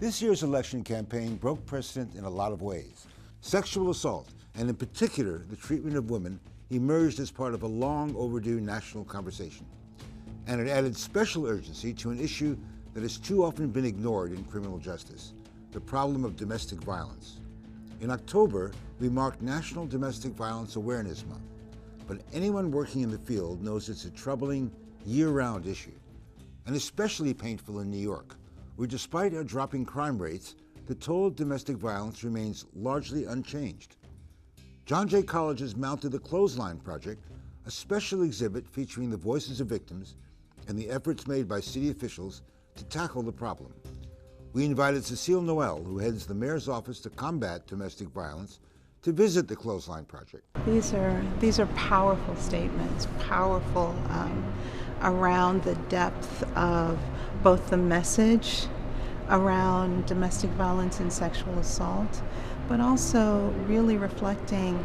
This year's election campaign broke precedent in a lot of ways. Sexual assault, and in particular the treatment of women, emerged as part of a long overdue national conversation. And it added special urgency to an issue that has too often been ignored in criminal justice, the problem of domestic violence. In October, we marked National Domestic Violence Awareness Month, but anyone working in the field knows it's a troubling, year-round issue, and especially painful in New York, where despite our dropping crime rates, the toll of domestic violence remains largely unchanged. John Jay College has mounted the Clothesline Project, a special exhibit featuring the voices of victims and the efforts made by city officials to tackle the problem. We invited Cecile Noel, who heads the mayor's office to combat domestic violence, to visit the Clothesline Project. These are powerful statements, powerful around the depth of both the message around domestic violence and sexual assault, but also really reflecting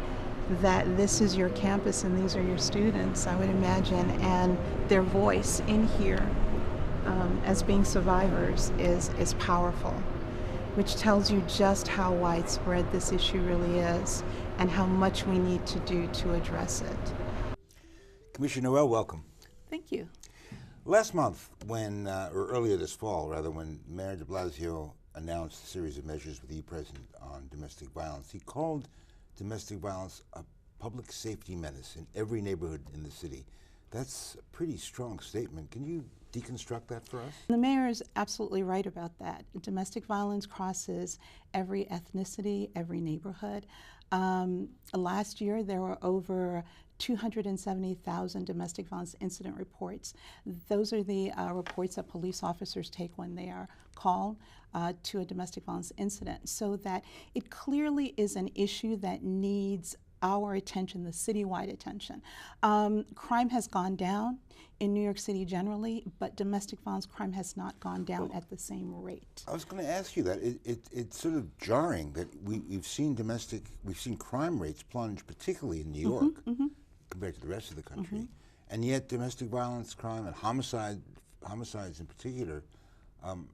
that this is your campus and these are your students, I would imagine, and their voice in here as being survivors is powerful, which tells you just how widespread this issue really is and how much we need to do to address it. Commissioner Noel, welcome. Thank you. Last month, or earlier this fall, rather, when Mayor de Blasio announced a series of measures with you President on domestic violence, he called domestic violence a public safety menace in every neighborhood in the city. That's a pretty strong statement. Can you deconstruct that for us? The mayor is absolutely right about that. Domestic violence crosses every ethnicity, every neighborhood. Last year, there were over 270,000 domestic violence incident reports. Those are the reports that police officers take when they are called to a domestic violence incident. So that it clearly is an issue that needs our attention, the citywide attention. Crime has gone down in New York City generally, but domestic violence crime has not gone down at the same rate. I was going to ask you that. It's sort of jarring that we've seen crime rates plunge, particularly in New York, compared to the rest of the country, and yet domestic violence crime and homicides in particular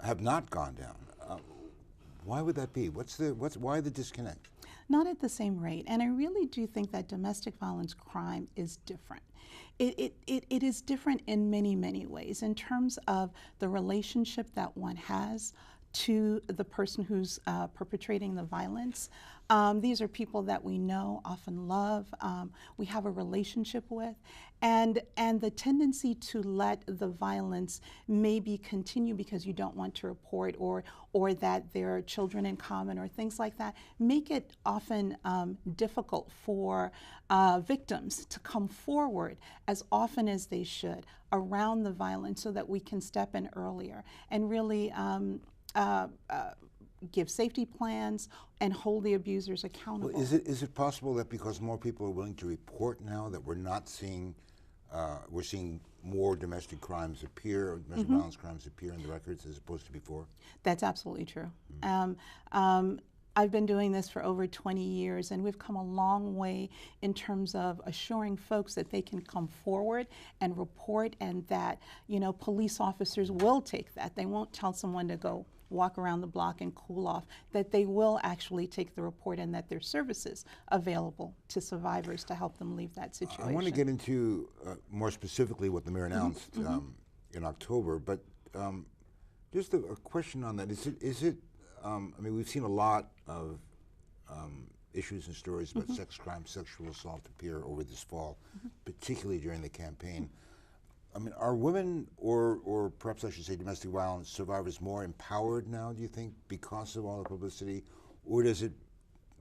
have not gone down. Why would that be? Why the disconnect? Not at the same rate, and I really do think that domestic violence crime is different. It is different in many, many ways in terms of the relationship that one has to the person who's perpetrating the violence. These are people that we know, often love, we have a relationship with, and the tendency to let the violence maybe continue because you don't want to report or that there are children in common or things like that make it often difficult for victims to come forward as often as they should around the violence so that we can step in earlier and really give safety plans and hold the abusers accountable. Well, is it possible that because more people are willing to report now that we're seeing more domestic crimes appear, domestic violence crimes appear in the records as opposed to before? That's absolutely true. I've been doing this for over 20 years, and we've come a long way in terms of assuring folks that they can come forward and report, and that police officers will take that. They won't tell someone to go walk around the block and cool off, that they will actually take the report and that there's services available to survivors to help them leave that situation. I want to get into more specifically what the mayor announced in October, but just a question on that. Is it I mean, we've seen a lot of issues and stories about sex crime, sexual assault appear over this fall, particularly during the campaign. I mean, are women, or perhaps I should say domestic violence survivors, more empowered now, do you think, because of all the publicity? Or does it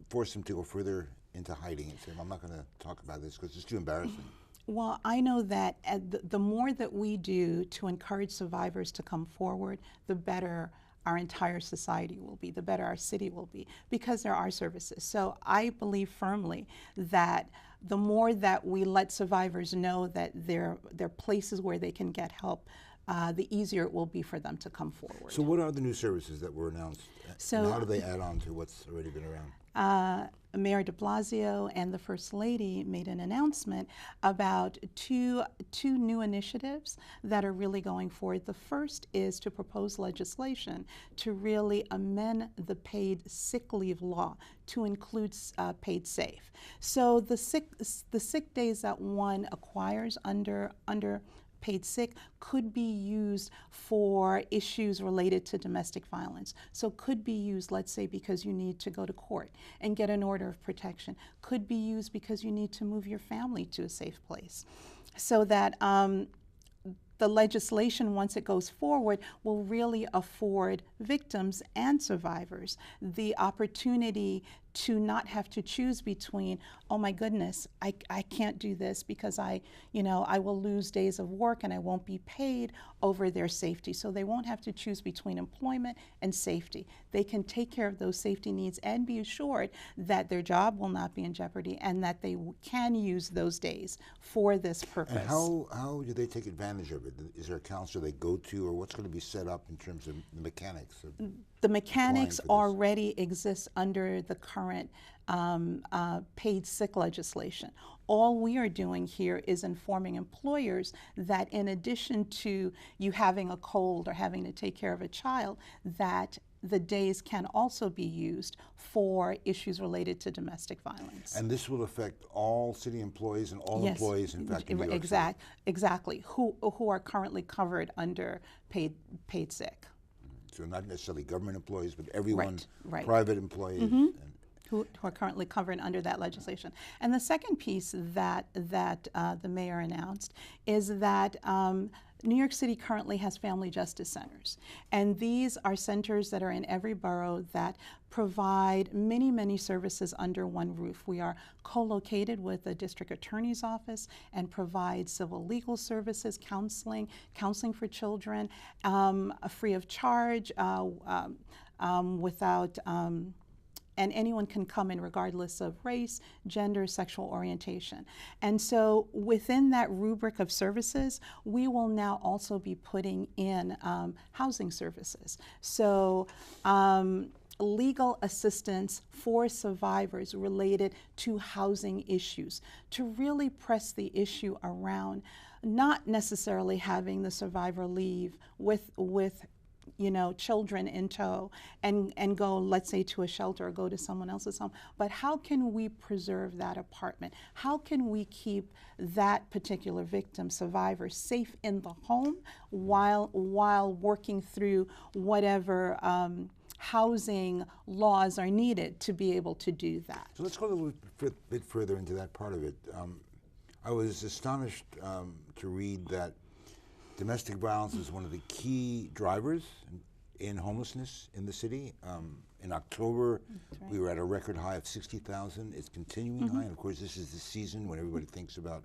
force them to go further into hiding and say, I'm not going to talk about this because it's too embarrassing? Well, I know that the more that we do to encourage survivors to come forward, the better our entire society will be, the better our city will be, because there are services. So I believe firmly that the more that we let survivors know that there are places where they can get help, the easier it will be for them to come forward. So what are the new services that were announced? So, and how do they add on to what's already been around? Mayor de Blasio and the First Lady made an announcement about two new initiatives that are really going forward. The first is to propose legislation to really amend the paid sick leave law to include paid safe. So the sick days that one acquires under paid sick could be used for issues related to domestic violence. So could be used, let's say, because you need to go to court and get an order of protection. Could be used because you need to move your family to a safe place. So that the legislation, once it goes forward, will really afford victims and survivors the opportunity to not have to choose between, oh my goodness, I can't do this because I will lose days of work and I won't be paid, over their safety. So they won't have to choose between employment and safety. They can take care of those safety needs and be assured that their job will not be in jeopardy and that they can use those days for this purpose. And how do they take advantage of it? Is there a counselor they go to, or what's going to be set up in terms of the mechanics? The mechanics already exist under the current paid sick legislation. All we are doing here is informing employers that in addition to you having a cold or having to take care of a child, that the days can also be used for issues related to domestic violence. And this will affect all city employees and all employees, in fact, in New York City. Exactly, who are currently covered under paid sick. So not necessarily government employees, but everyone, right. Private employees. Mm-hmm. Who are currently covered under that legislation. And the second piece that the mayor announced is that New York City currently has family justice centers. And these are centers that are in every borough that provide many, many services under one roof. We are co-located with the district attorney's office and provide civil legal services, counseling for children, free of charge, without and anyone can come in regardless of race, gender, sexual orientation. And so within that rubric of services, we will now also be putting in housing services. So legal assistance for survivors related to housing issues, to really press the issue around not necessarily having the survivor leave with children in tow and go, let's say, to a shelter or go to someone else's home. But how can we preserve that apartment? How can we keep that particular victim, survivor, safe in the home while working through whatever housing laws are needed to be able to do that? So let's go a little bit further into that part of it. I was astonished to read that domestic violence is one of the key drivers in homelessness in the city. In October, we were at a record high of 60,000. It's continuing high, and of course this is the season when everybody thinks about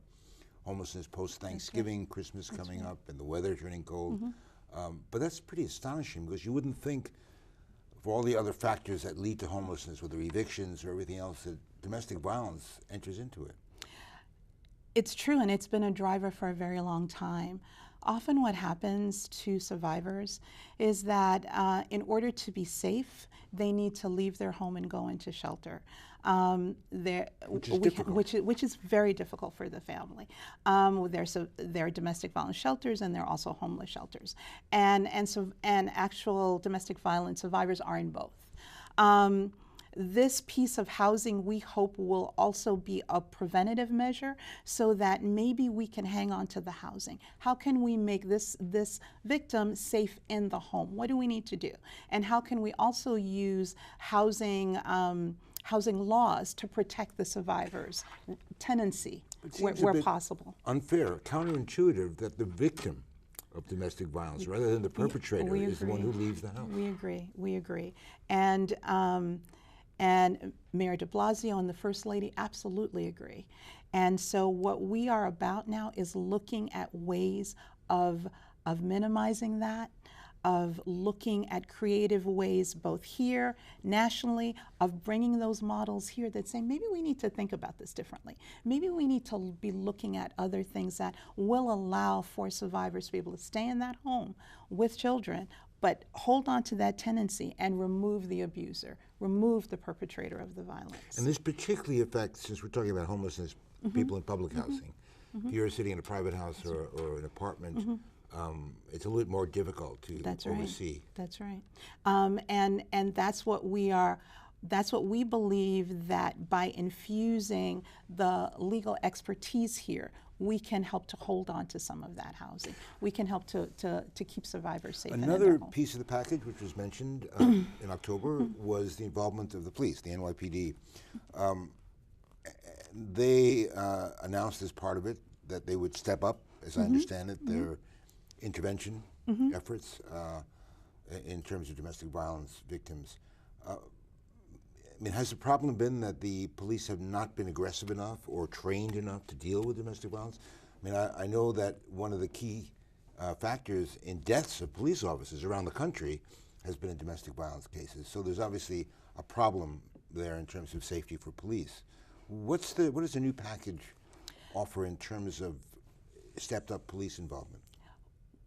homelessness post-Thanksgiving, Christmas coming up, and the weather turning cold. But that's pretty astonishing, because you wouldn't think, for all the other factors that lead to homelessness, whether evictions or everything else, that domestic violence enters into it. It's true, and it's been a driver for a very long time. Often what happens to survivors is that in order to be safe, they need to leave their home and go into shelter, which is very difficult for the family. There are domestic violence shelters, and there are also homeless shelters, and actual domestic violence survivors are in both. This piece of housing, we hope, will also be a preventative measure so that maybe we can hang on to the housing. How can we make this victim safe in the home? What do we need to do? And how can we also use housing laws to protect the survivors' tenancy where possible? Unfair, counterintuitive that the victim of domestic violence, rather than the perpetrator, is the one who leaves the house. We agree. And Mayor de Blasio and the First Lady absolutely agree. And so what we are about now is looking at ways of minimizing that, of looking at creative ways both here, nationally, of bringing those models here that say maybe we need to think about this differently. Maybe we need to be looking at other things that will allow for survivors to be able to stay in that home with children, but hold on to that tenancy and remove the abuser, remove the perpetrator of the violence. And this particularly affects, since we're talking about homelessness, people in public housing. If you're sitting in a private house or an apartment, it's a little bit more difficult to oversee. That's right. And that's what we are. That's what we believe, that by infusing the legal expertise here, we can help to hold on to some of that housing. We can help to keep survivors safe. Another piece of the package, which was mentioned in October, was the involvement of the police, the NYPD. They announced as part of it that they would step up, as I understand it, their intervention efforts in terms of domestic violence victims. I mean, has the problem been that the police have not been aggressive enough or trained enough to deal with domestic violence? I mean, I know that one of the key factors in deaths of police officers around the country has been in domestic violence cases. So there's obviously a problem there in terms of safety for police. What does the new package offer in terms of stepped up police involvement?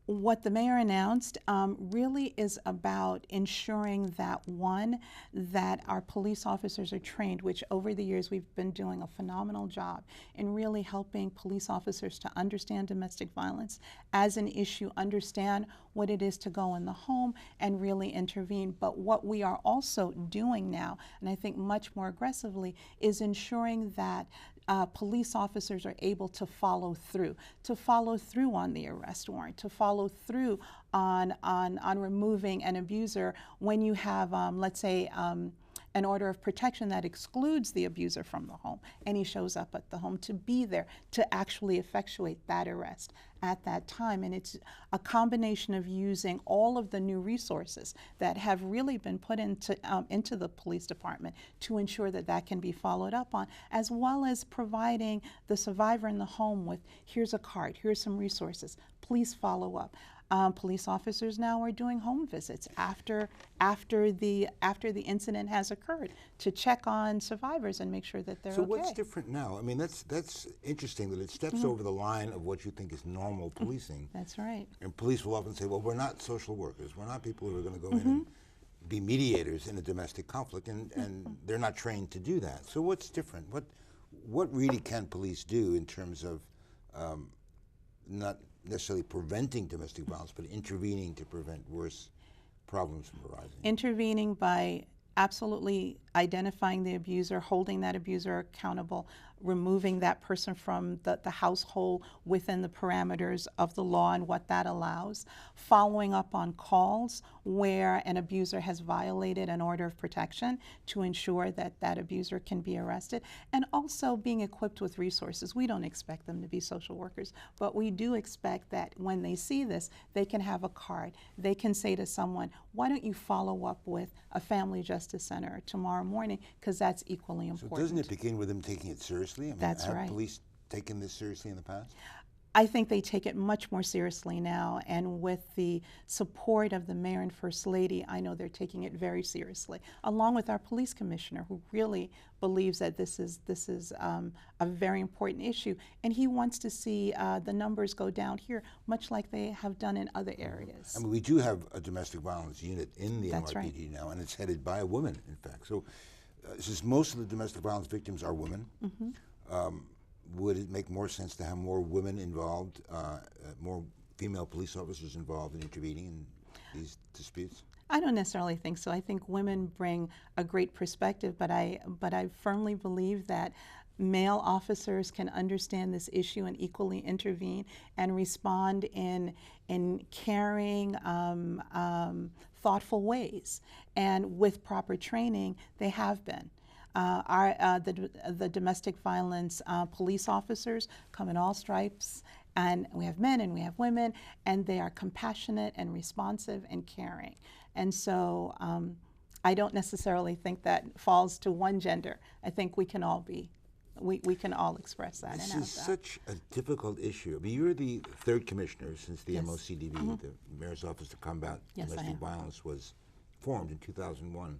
What the mayor announced really is about ensuring that, one, that our police officers are trained, which over the years we've been doing a phenomenal job in really helping police officers to understand domestic violence as an issue, understand what it is to go in the home and really intervene. But what we are also doing now, and I think much more aggressively, is ensuring that police officers are able to follow through on the arrest warrant, to follow through on removing an abuser when you have, let's say, an order of protection that excludes the abuser from the home, and he shows up at the home, to be there to actually effectuate that arrest at that time. And it's a combination of using all of the new resources that have really been put into the police department to ensure that that can be followed up on, as well as providing the survivor in the home with, here's a card, here's some resources, please follow up. Police officers now are doing home visits after the incident has occurred to check on survivors and make sure that they're okay. So what's different now? I mean, that's interesting that it steps over the line of what you think is normal policing. That's right. And police will often say, well, we're not social workers. We're not people who are going to go in and be mediators in a domestic conflict, and they're not trained to do that. So what's different? What really can police do in terms of not necessarily preventing domestic violence, but intervening to prevent worse problems from arising? Intervening by absolutely identifying the abuser, holding that abuser accountable, removing that person from the household within the parameters of the law and what that allows, following up on calls where an abuser has violated an order of protection to ensure that that abuser can be arrested, and also being equipped with resources. We don't expect them to be social workers, but we do expect that when they see this, they can have a card. They can say to someone, why don't you follow up with a family justice center tomorrow morning, because that's equally important. So doesn't it begin with them taking it seriously? I mean, That's right. Have police taken this seriously in the past? I think they take it much more seriously now, and with the support of the mayor and first lady, I know they're taking it very seriously, along with our police commissioner, who really believes that this is a very important issue, and he wants to see the numbers go down here, much like they have done in other areas. I mean, we do have a domestic violence unit in the That's NYPD right. now, and it's headed by a woman, in fact. So since most of the domestic violence victims are women, would it make more sense to have more women involved, more female police officers involved in intervening in these disputes? I don't necessarily think so. I think women bring a great perspective, but I firmly believe that male officers can understand this issue and equally intervene and respond in caring, thoughtful ways. And with proper training, they have been. The domestic violence police officers come in all stripes, and we have men and we have women, and they are compassionate and responsive and caring. And so I don't necessarily think that falls to one gender. I think we can all be, we can all express that and have that. This is such a difficult issue. I mean, you're the third commissioner since the MOCDV, the Mayor's Office to Combat Domestic Violence, was formed in 2001.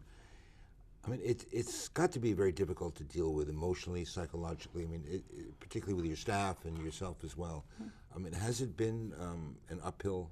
I mean, it's got to be very difficult to deal with emotionally, psychologically. I mean, particularly with your staff and yourself as well. I mean, has it been an uphill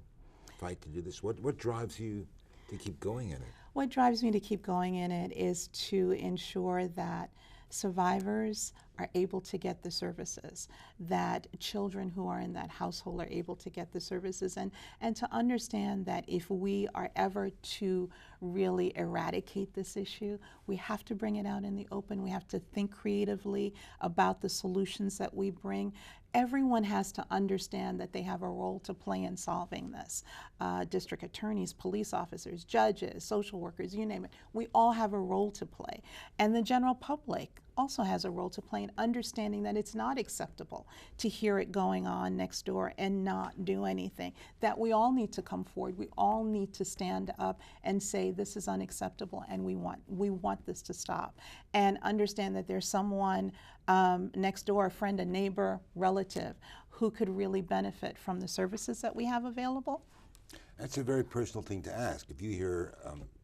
fight to do this? What drives you to keep going in it? What drives me to keep going in it is to ensure that survivors are able to get the services, that children who are in that household are able to get the services, and to understand that if we are ever to really eradicate this issue, we have to bring it out in the open. We have to think creatively about the solutions that we bring. Everyone has to understand that they have a role to play in solving this. District attorneys, police officers, judges, social workers, you name it. We all have a role to play. And the general public also has a role to play in understanding that it's not acceptable to hear it going on next door and not do anything. That we all need to come forward. We all need to stand up and say this is unacceptable and we want this to stop. And understand that there's someone next door, a friend, a neighbor, relative, who could really benefit from the services that we have available. That's a very personal thing to ask. If you hear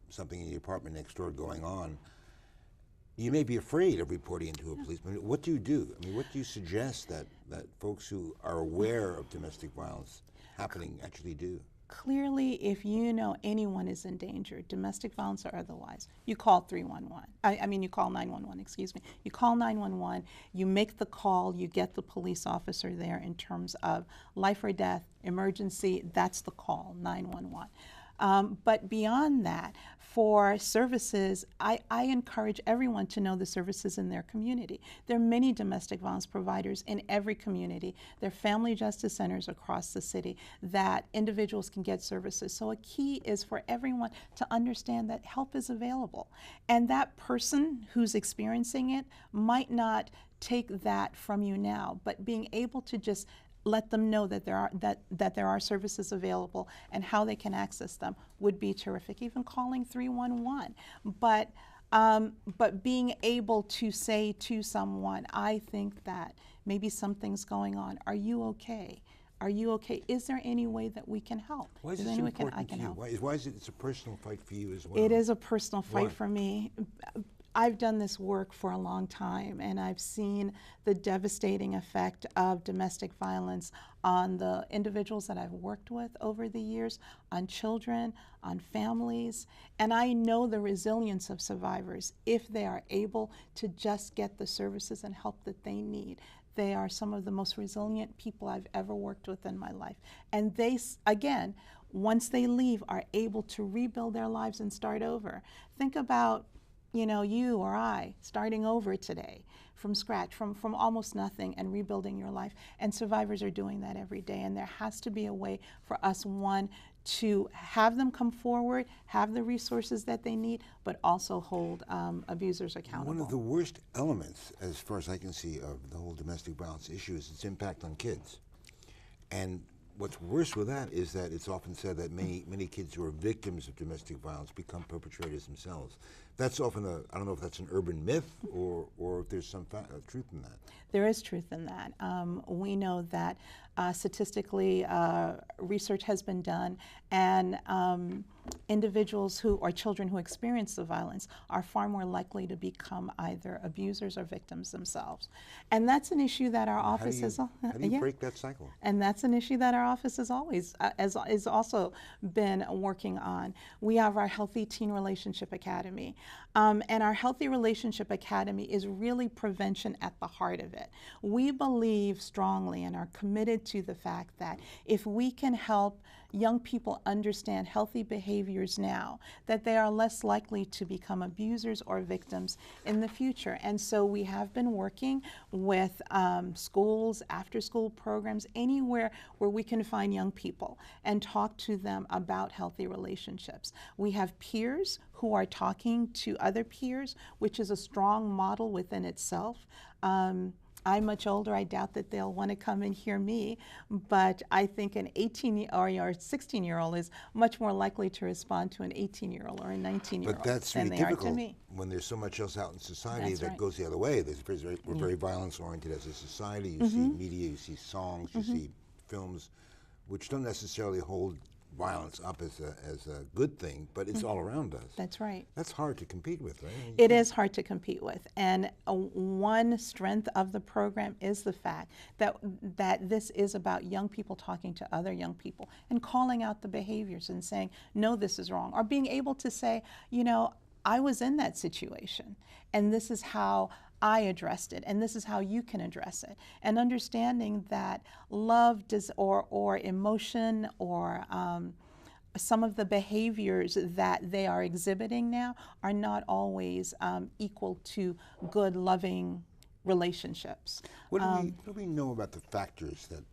something in your apartment next door going on, you may be afraid of reporting it to a policeman. What do you do? I mean, what do you suggest that folks who are aware of domestic violence happening actually do? Clearly, if you know anyone is in danger, domestic violence or otherwise, you call 311. I mean, you call 911, excuse me. You call 911, you make the call, you get the police officer there in terms of life or death, emergency, that's the call, 911. But beyond that, for services, I encourage everyone to know the services in their community. There are many domestic violence providers in every community. There are family justice centers across the city that individuals can get services. So a key is for everyone to understand that help is available. And that person who's experiencing it might not take that from you now, but being able to just let them know that there are services available and how they can access them would be terrific. Even calling 311, but being able to say to someone, I think that maybe something's going on. Are you okay? Are you okay? Is there any way that we can help? Why is there this any way important I can to you? help? Why is it? It's a personal fight for you as well. It is a personal fight Why? for me. I've done this work for a long time, and I've seen the devastating effect of domestic violence on the individuals that I've worked with over the years, on children, on families, and I know the resilience of survivors if they are able to just get the services and help that they need. They are some of the most resilient people I've ever worked with in my life. And they, again, once they leave, are able to rebuild their lives and start over. Think about, you know, you or I starting over today from scratch, from almost nothing, and rebuilding your life. And survivors are doing that every day. And there has to be a way for us, one, to have them come forward, have the resources that they need, but also hold abusers accountable. One of the worst elements, as far as I can see, of the whole domestic violence issue is its impact on kids. And what's worse with that is that it's often said that many kids who are victims of domestic violence become perpetrators themselves. That's often I don't know if that's an urban myth or if there's some truth in that. There is truth in that. We know that statistically research has been done, and individuals who, or children who experience the violence are far more likely to become either abusers or victims themselves. And that's an issue that our office has. How do you break that cycle? And that's an issue that our office has always has also been working on. We have our Healthy Teen Relationship Academy. And our Healthy Relationship Academy is really prevention at the heart of it. We believe strongly and are committed to the fact that if we can help young people understand healthy behaviors now, that they are less likely to become abusers or victims in the future. And so we have been working with schools, after-school programs, anywhere where we can find young people and talk to them about healthy relationships. We have peers who are talking to other peers, which is a strong model within itself. I'm much older. I doubt that they'll want to come and hear me, but I think an 18 or 16-year-old is much more likely to respond to an 18-year-old or a 19-year-old But that's than really they are to difficult me. when there's so much else out in society That's that right. goes the other way. We're very violence-oriented as a society. You see media, you see songs, you see films, which don't necessarily hold violence up as a good thing, but it's all around us. That's right. That's hard to compete with, right? It is hard to compete with, and one strength of the program is the fact that this is about young people talking to other young people and calling out the behaviors and saying, no, this is wrong, or being able to say, you know, I was in that situation, and this is how I addressed it, and this is how you can address it. And understanding that love or emotion or some of the behaviors that they are exhibiting now are not always equal to good, loving relationships. What do we know about the factors that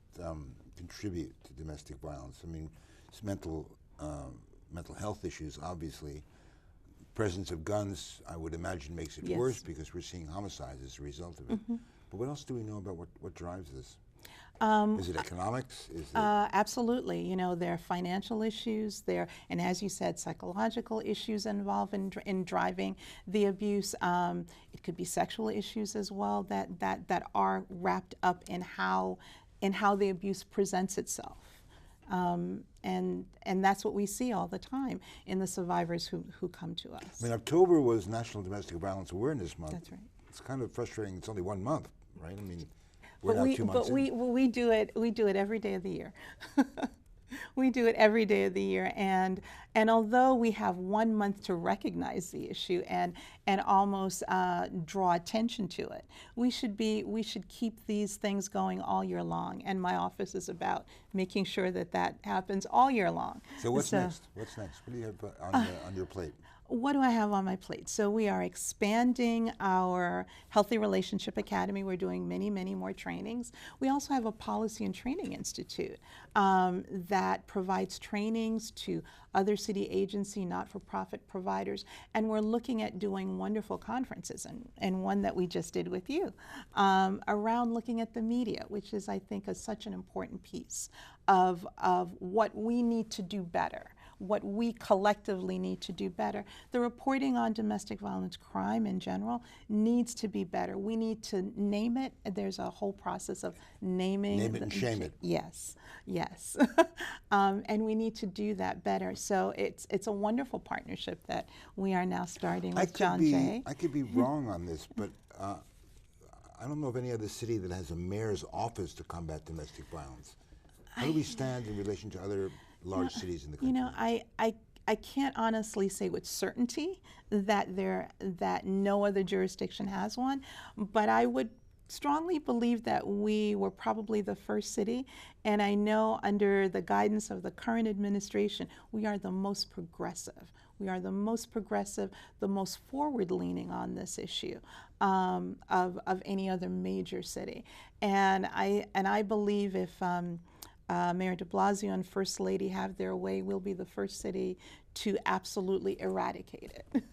contribute to domestic violence? I mean, it's mental health issues, obviously. Presence of guns, I would imagine, makes it worse because we're seeing homicides as a result of it. But what else do we know about what drives this? Is it economics? Is it Absolutely. You know, there are financial issues there, and as you said, psychological issues involved in driving the abuse. It could be sexual issues as well that are wrapped up in how the abuse presents itself. And that's what we see all the time in the survivors who come to us. I mean, October was National Domestic Violence Awareness Month. That's right. It's kind of frustrating. It's only 1 month, right? I mean, we're now 2 months in. But we do it every day of the year. We do it every day of the year, and although we have 1 month to recognize the issue and almost draw attention to it, we should keep these things going all year long. And my office is about making sure that happens all year long. So what's next? What's next? What do you have on your plate? What do I have on my plate? So we are expanding our Healthy Relationship Academy. We're doing many, many more trainings. We also have a Policy and Training Institute that provides trainings to other city agency, not-for-profit providers, and we're looking at doing wonderful conferences, and one that we just did with you, around looking at the media, which is, I think, such an important piece of what we need to do better, what we collectively need to do better. The reporting on domestic violence crime in general needs to be better. We need to name it. There's a whole process of naming. Name it and shame it. Yes, yes. And we need to do that better. So it's a wonderful partnership that we are now starting with John Jay. I could be wrong on this, but I don't know of any other city that has a mayor's office to combat domestic violence. How do we stand in relation to other large cities in the country? You know, I can't honestly say with certainty that no other jurisdiction has one, but I would strongly believe that we were probably the first city, and I know under the guidance of the current administration, we are the most progressive. We are the most progressive, the most forward-leaning on this issue of any other major city, and I believe if Mayor de Blasio and First Lady have their way, we'll be the first city to absolutely eradicate it.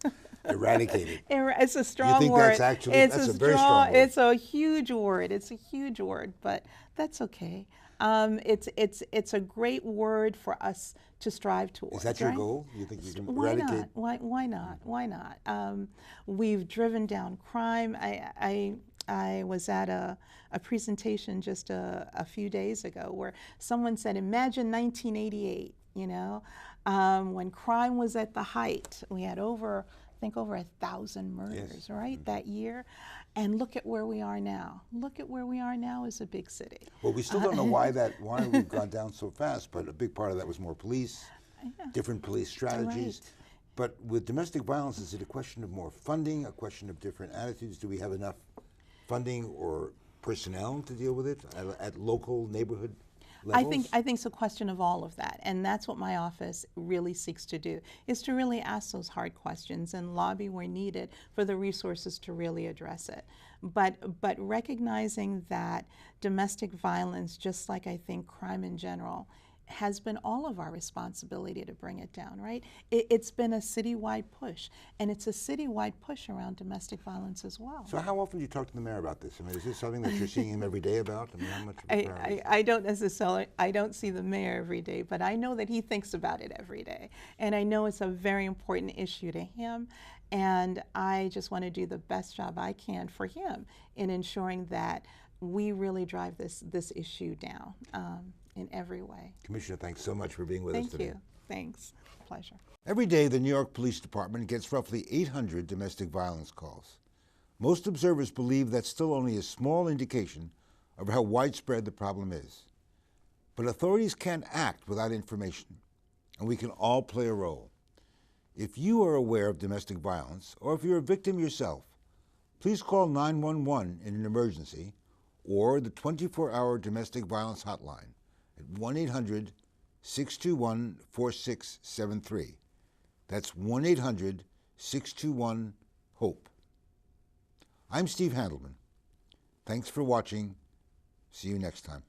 Eradicate it. It's a strong word. You think that's actually, that's a very strong word. It's a huge word. It's a huge word, but that's okay. It's a great word for us to strive towards. Is that your goal? You think you can eradicate? Why not? Why not? We've driven down crime. I was at a presentation just a few days ago where someone said, imagine 1988, you know, when crime was at the height. We had over 1,000 murders, right, that year. And look at where we are now. Look at where we are now as a big city. Well, we still don't know why we've gone down so fast, but a big part of that was more police, different police strategies. Right. But with domestic violence, is it a question of more funding, a question of different attitudes? Do we have enough funding or personnel to deal with it at local neighborhood levels? I think it's a question of all of that, and that's what my office really seeks to do, is to really ask those hard questions and lobby where needed for the resources to really address it. But recognizing that domestic violence, just like I think crime in general, has been all of our responsibility to bring it down, right? It's been a citywide push, and it's a citywide push around domestic violence as well. So how often do you talk to the mayor about this? I mean, is this something that you're seeing him every day about? I mean, how much of a priority? I don't necessarily, I don't see the mayor every day, but I know that he thinks about it every day. And I know it's a very important issue to him, and I just want to do the best job I can for him in ensuring that we really drive this issue down. in every way. Commissioner, thanks so much for being with us Thank today. you. Thanks. Pleasure. Every day, the New York Police Department gets roughly 800 domestic violence calls. Most observers believe that's still only a small indication of how widespread the problem is. But authorities can't act without information, and we can all play a role. If you are aware of domestic violence, or if you're a victim yourself, please call 911 in an emergency or the 24-hour domestic violence hotline at 1-800-621-4673. That's 1-800-621-HOPE. I'm Steve Handelman. Thanks for watching. See you next time.